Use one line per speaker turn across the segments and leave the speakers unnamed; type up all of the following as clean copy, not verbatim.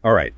All right,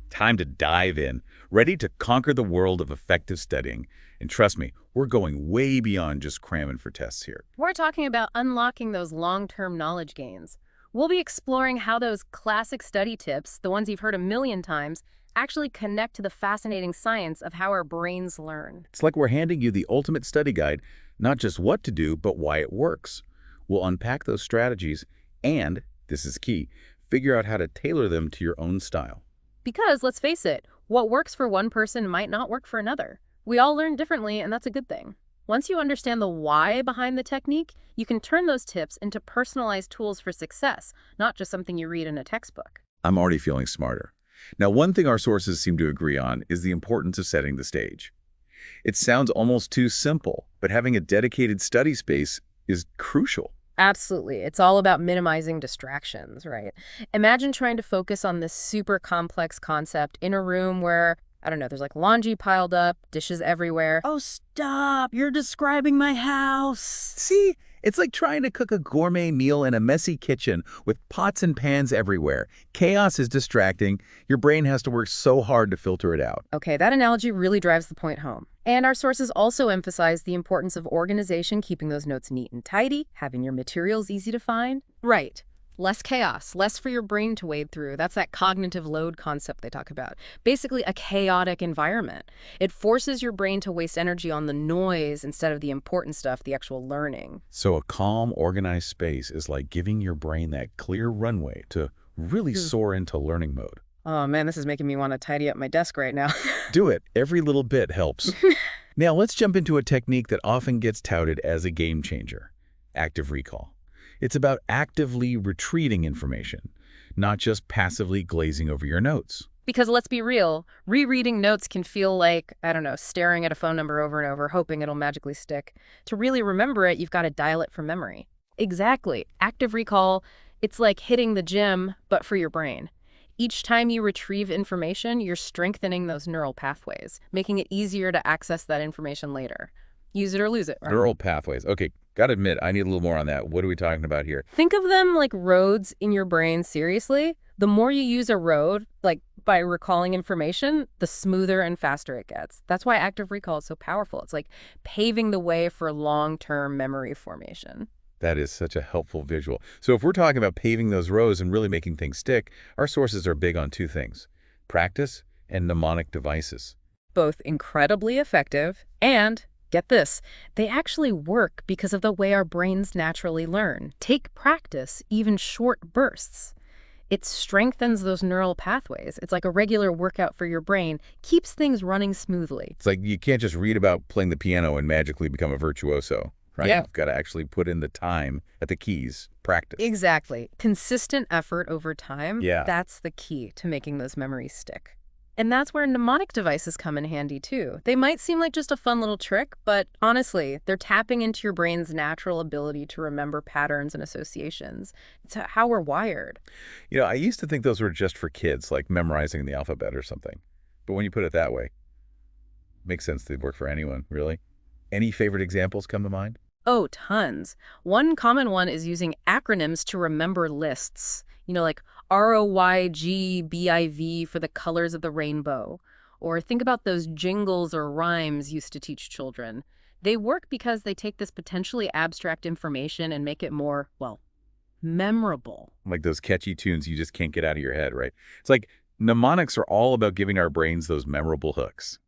time to dive in. Ready to conquer the world of effective studying. And trust me, we're going way beyond just cramming for tests here.
We're talking about unlocking those long-term knowledge gains. We'll be exploring how those classic study tips, the ones you've heard a million times, actually connect to the fascinating science of how our brains learn.
It's like we're handing you the ultimate study guide, not just what to do, but why it works. We'll unpack those strategies and, this is key, figure out how to tailor them to your own style.
Because, let's face it, what works for one person might not work for another. We all learn differently, and that's a good thing. Once you understand the why behind the technique, you can turn those tips into personalized tools for success, not just something you read in a textbook.
I'm already feeling smarter. Now, one thing our sources seem to agree on is the importance of setting the stage. It sounds almost too simple, but having a dedicated study space is crucial.
Absolutely. It's all about minimizing distractions, right? Imagine trying to focus on this super complex concept in a room where, I don't know, there's like laundry piled up, dishes everywhere. Oh, stop! You're describing my house.
See, it's like trying to cook a gourmet meal in a messy kitchen with pots and pans everywhere. Chaos is distracting. Your brain has to work so hard to filter it out.
Okay, that analogy really drives the point home. And our sources also emphasize the importance of organization, keeping those notes neat and tidy, having your materials easy to find. Right. Less chaos, less for your brain to wade through. That's that cognitive load concept they talk about. Basically, a chaotic environment. It forces your brain to waste energy on the noise instead of the important stuff, the actual learning.
So a calm, organized space is like giving your brain that clear runway to really soar into learning mode.
Oh man, this is making me want to tidy up my desk right now.
Do it. Every little bit helps. Now let's jump into a technique that often gets touted as a game changer, active recall. It's about actively retrieving information, not just passively glazing over your notes.
Because let's be real, rereading notes can feel like, I don't know, staring at a phone number over and over, hoping it'll magically stick. To really remember it, you've got to dial it from memory. Exactly. Active recall, it's like hitting the gym, but for your brain. Each time you retrieve information, you're strengthening those neural pathways, making it easier to access that information later. Use it or lose it, right?
Neural pathways. Okay, gotta admit, I need a little more on that. What are we talking about here?
Think of them like roads in your brain, seriously. The more you use a road, like by recalling information, the smoother and faster it gets. That's why active recall is so powerful. It's like paving the way for long-term memory formation.
That is such a helpful visual. So if we're talking about paving those roads and really making things stick, our sources are big on two things: practice and mnemonic devices.
Both incredibly effective and, get this, they actually work because of the way our brains naturally learn. Take practice, even short bursts. It strengthens those neural pathways. It's like a regular workout for your brain, keeps things running smoothly.
It's like you can't just read about playing the piano and magically become a virtuoso, right?
Yeah.
You've got to actually put in the time at the keys, practice.
Exactly. Consistent effort over time,
Yeah.
that's the key to making those memories stick. And that's where mnemonic devices come in handy too. They might seem like just a fun little trick, but honestly, they're tapping into your brain's natural ability to remember patterns and associations. It's how we're wired.
You know, I used to think those were just for kids, like memorizing the alphabet or something. But when you put it that way, makes sense they'd work for anyone, really. Any favorite examples come to mind?
Oh, tons. One common one is using acronyms to remember lists. Like ROYGBIV for the colors of the rainbow. Or think about those jingles or rhymes used to teach children. They work because they take this potentially abstract information and make it more, well, memorable.
Like those catchy tunes you just can't get out of your head, right? It's like mnemonics are all about giving our brains those memorable hooks.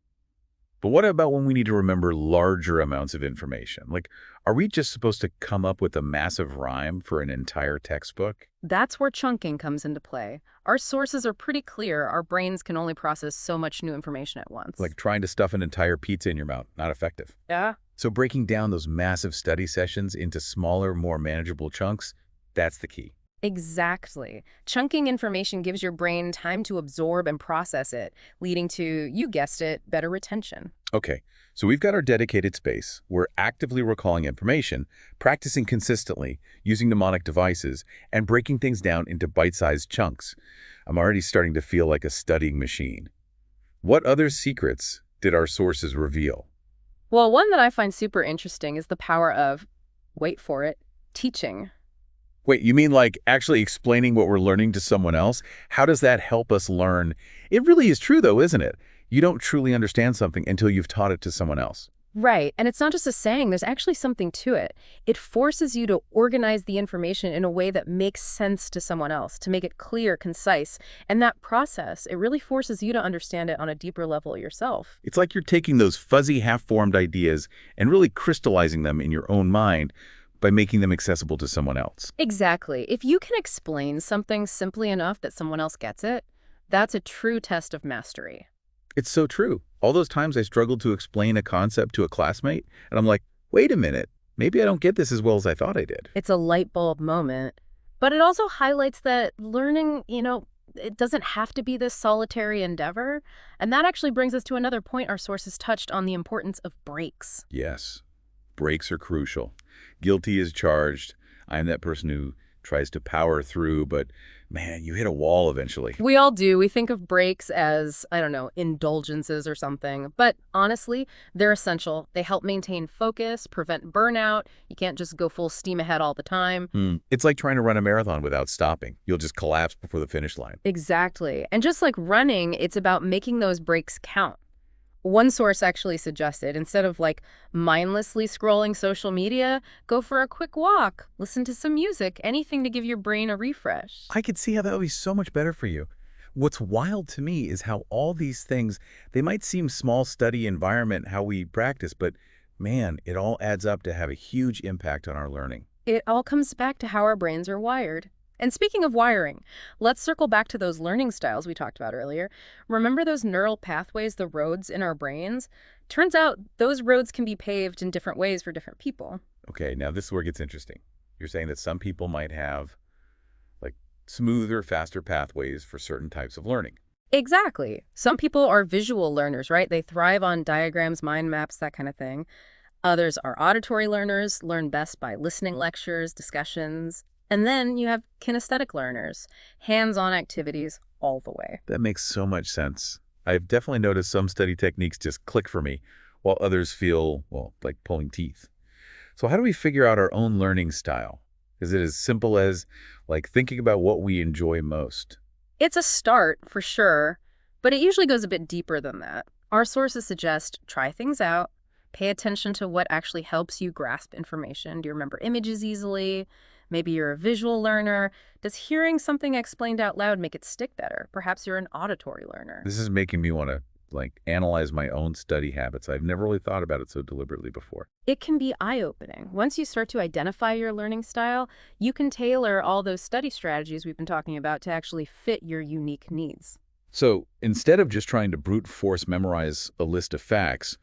But what about when we need to remember larger amounts of information? Like, are we just supposed to come up with a massive rhyme for an entire textbook?
That's where chunking comes into play. Our sources are pretty clear. Our brains can only process so much new information at once.
Like trying to stuff an entire pizza in your mouth, not effective.
Yeah.
So breaking down those massive study sessions into smaller, more manageable chunks, that's the key.
Exactly. Chunking information gives your brain time to absorb and process it, leading to, you guessed it, better retention.
Okay, so we've got our dedicated space. We're actively recalling information, practicing consistently, using mnemonic devices, and breaking things down into bite-sized chunks. I'm already starting to feel like a studying machine. What other secrets did our sources reveal?
Well, one that I find super interesting is the power of, wait for it, teaching.
Wait, you mean like actually explaining what we're learning to someone else? How does that help us learn? It really is true, though, isn't it? You don't truly understand something until you've taught it to someone else.
Right. And it's not just a saying, there's actually something to it. It forces you to organize the information in a way that makes sense to someone else, to make it clear, concise. And that process, it really forces you to understand it on a deeper level yourself.
It's like you're taking those fuzzy, half-formed ideas and really crystallizing them in your own mind by making them accessible to someone else.
Exactly. If you can explain something simply enough that someone else gets it, that's a true test of mastery.
It's so true. All those times I struggled to explain a concept to a classmate, and I'm like, wait a minute, maybe I don't get this as well as I thought I did.
It's a light bulb moment. But it also highlights that learning, it doesn't have to be this solitary endeavor. And that actually brings us to another point our sources touched on: the importance of breaks.
Yes, breaks are crucial. Guilty is charged. I am that person who tries to power through, but man, you hit a wall eventually.
We all do. We think of breaks as, I don't know, indulgences or something. But honestly, they're essential. They help maintain focus, prevent burnout. You can't just go full steam ahead all the time.
It's like trying to run a marathon without stopping. You'll just collapse before the finish line.
Exactly. And just like running, it's about making those breaks count. One source actually suggested, instead of mindlessly scrolling social media, go for a quick walk, listen to some music, anything to give your brain a refresh.
I could see how that would be so much better for you. What's wild to me is how all these things, they might seem small study environment, how we practice, but man, it all adds up to have a huge impact on our learning.
It all comes back to how our brains are wired. And speaking of wiring, let's circle back to those learning styles we talked about earlier. Remember those neural pathways, the roads in our brains? Turns out those roads can be paved in different ways for different people.
Okay, now this is where it gets interesting. You're saying that some people might have like smoother, faster pathways for certain types of learning.
Exactly. Some people are visual learners, right? They thrive on diagrams, mind maps, that kind of thing. Others are auditory learners, learn best by listening lectures, discussions. And then you have kinesthetic learners, hands-on activities all the way.
That makes so much sense. I've definitely noticed some study techniques just click for me, while others feel, well, like pulling teeth. So how do we figure out our own learning style? Is it as simple as like thinking about what we enjoy most?
It's a start, for sure, but it usually goes a bit deeper than that. Our sources suggest try things out, pay attention to what actually helps you grasp information. Do you remember images easily? Maybe you're a visual learner. Does hearing something explained out loud make it stick better? Perhaps you're an auditory learner.
This is making me want to analyze my own study habits. I've never really thought about it so deliberately before.
It can be eye-opening. Once you start to identify your learning style, you can tailor all those study strategies we've been talking about to actually fit your unique needs.
So instead of just trying to brute force memorize a list of facts,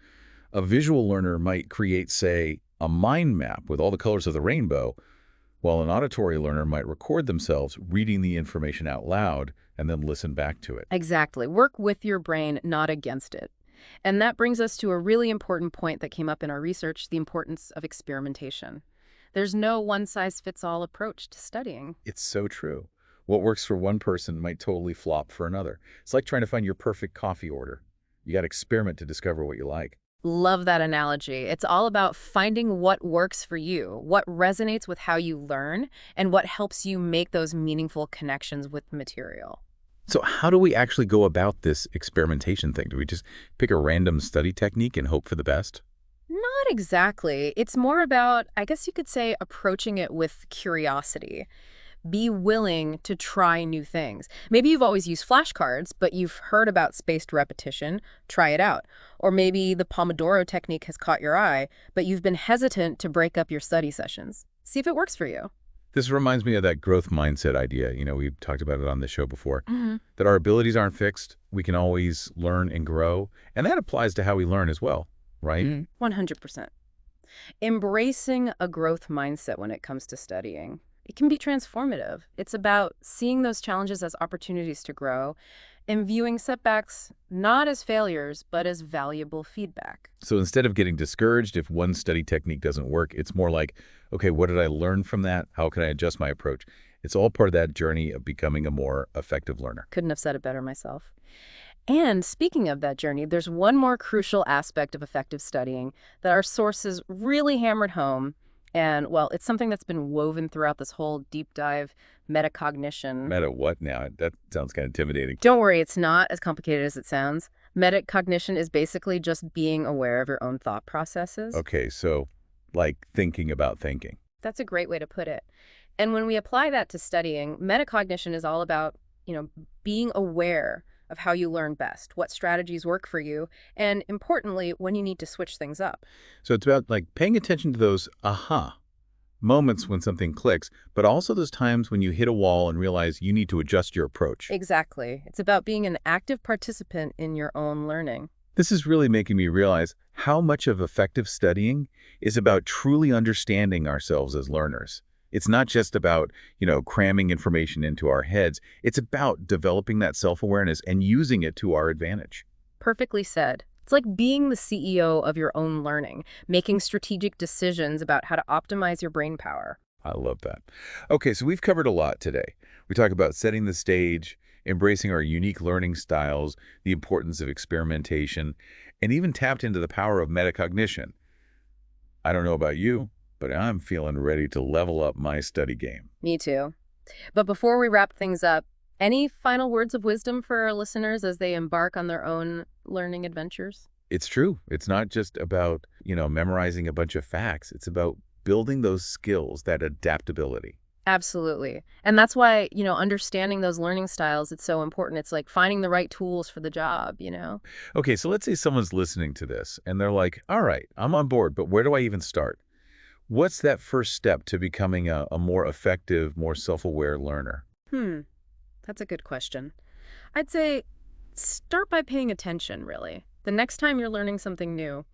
a visual learner might create, say, a mind map with all the colors of the rainbow, while an auditory learner might record themselves reading the information out loud and then listen back to it.
Exactly. Work with your brain, not against it. And that brings us to a really important point that came up in our research: the importance of experimentation. There's no one-size-fits-all approach to studying.
It's so true. What works for one person might totally flop for another. It's like trying to find your perfect coffee order. You got to experiment to discover what you like.
Love that analogy. It's all about finding what works for you, what resonates with how you learn, and what helps you make those meaningful connections with the material.
So how do we actually go about this experimentation thing? Do we just pick a random study technique and hope for the best?
Not exactly. It's more about, I guess you could say, approaching it with curiosity. Be willing to try new things. Maybe you've always used flashcards, but you've heard about spaced repetition. Try it out. Or maybe the Pomodoro technique has caught your eye, but you've been hesitant to break up your study sessions. See if it works for you.
This reminds me of that growth mindset idea. We've talked about it on the show before,
Mm-hmm.
that our abilities aren't fixed. We can always learn and grow. And that applies to how we learn as well, right?
100%. Embracing a growth mindset when it comes to studying, it can be transformative. It's about seeing those challenges as opportunities to grow and viewing setbacks not as failures, but as valuable feedback.
So instead of getting discouraged if one study technique doesn't work, it's more like, okay, what did I learn from that? How can I adjust my approach? It's all part of that journey of becoming a more effective learner.
Couldn't have said it better myself. And speaking of that journey, there's one more crucial aspect of effective studying that our sources really hammered home, And, well, it's something that's been woven throughout this whole deep dive metacognition.
Meta what now? That sounds kind of intimidating.
Don't worry, it's not as complicated as it sounds. Metacognition is basically just being aware of your own thought processes.
Okay, so like thinking about thinking.
That's a great way to put it. And when we apply that to studying, metacognition is all about, being aware of how you learn best, what strategies work for you, and importantly, when you need to switch things up.
So it's about like paying attention to those aha moments when something clicks, but also those times when you hit a wall and realize you need to adjust your approach.
Exactly. It's about being an active participant in your own learning.
This is really making me realize how much of effective studying is about truly understanding ourselves as learners. It's not just about, cramming information into our heads. It's about developing that self-awareness and using it to our advantage.
Perfectly said. It's like being the CEO of your own learning, making strategic decisions about how to optimize your brain power.
I love that. Okay, so we've covered a lot today. We talk about setting the stage, embracing our unique learning styles, the importance of experimentation, and even tapped into the power of metacognition. I don't know about you, but I'm feeling ready to level up my study game.
Me too. But before we wrap things up, any final words of wisdom for our listeners as they embark on their own learning adventures?
It's true. It's not just about, memorizing a bunch of facts. It's about building those skills, that adaptability.
Absolutely. And that's why, understanding those learning styles, it's so important. It's like finding the right tools for the job.
Okay, so let's say someone's listening to this and they're like, all right, I'm on board, but where do I even start? What's that first step to becoming a more effective, more self-aware learner?
That's a good question. I'd say start by paying attention, really. The next time you're learning something new,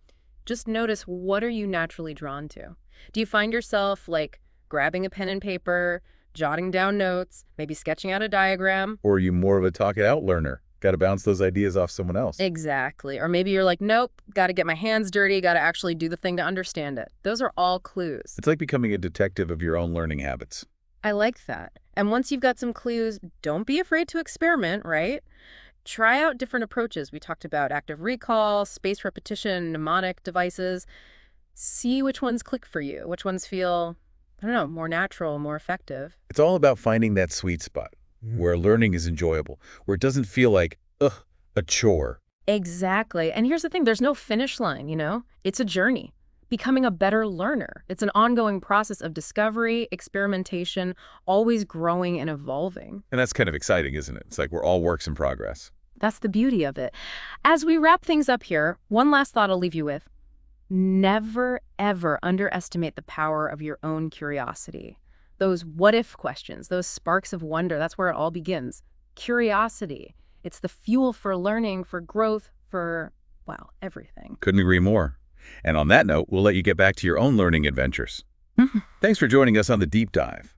just notice, what are you naturally drawn to? Do you find yourself like grabbing a pen and paper, jotting down notes, maybe sketching out a diagram?
Or are you more of a talk-it-out learner? Got to bounce those ideas off someone else.
Exactly. Or maybe you're like, nope, got to get my hands dirty, got to actually do the thing to understand it. Those are all clues.
It's like becoming a detective of your own learning habits.
I like that. And once you've got some clues, don't be afraid to experiment, right? Try out different approaches. We talked about active recall, spaced repetition, mnemonic devices. See which ones click for you, which ones feel, I don't know, more natural, more effective.
It's all about finding that sweet spot where learning is enjoyable, where it doesn't feel like, a chore.
Exactly. And here's the thing, there's no finish line. It's a journey. Becoming a better learner. It's an ongoing process of discovery, experimentation, always growing and evolving.
And that's kind of exciting, isn't it? It's like we're all works in progress.
That's the beauty of it. As we wrap things up here, one last thought I'll leave you with. Never, ever underestimate the power of your own curiosity. Those what-if questions, those sparks of wonder, that's where it all begins. Curiosity. It's the fuel for learning, for growth, for, well, everything.
Couldn't agree more. And on that note, we'll let you get back to your own learning adventures. Thanks for joining us on The Deep Dive.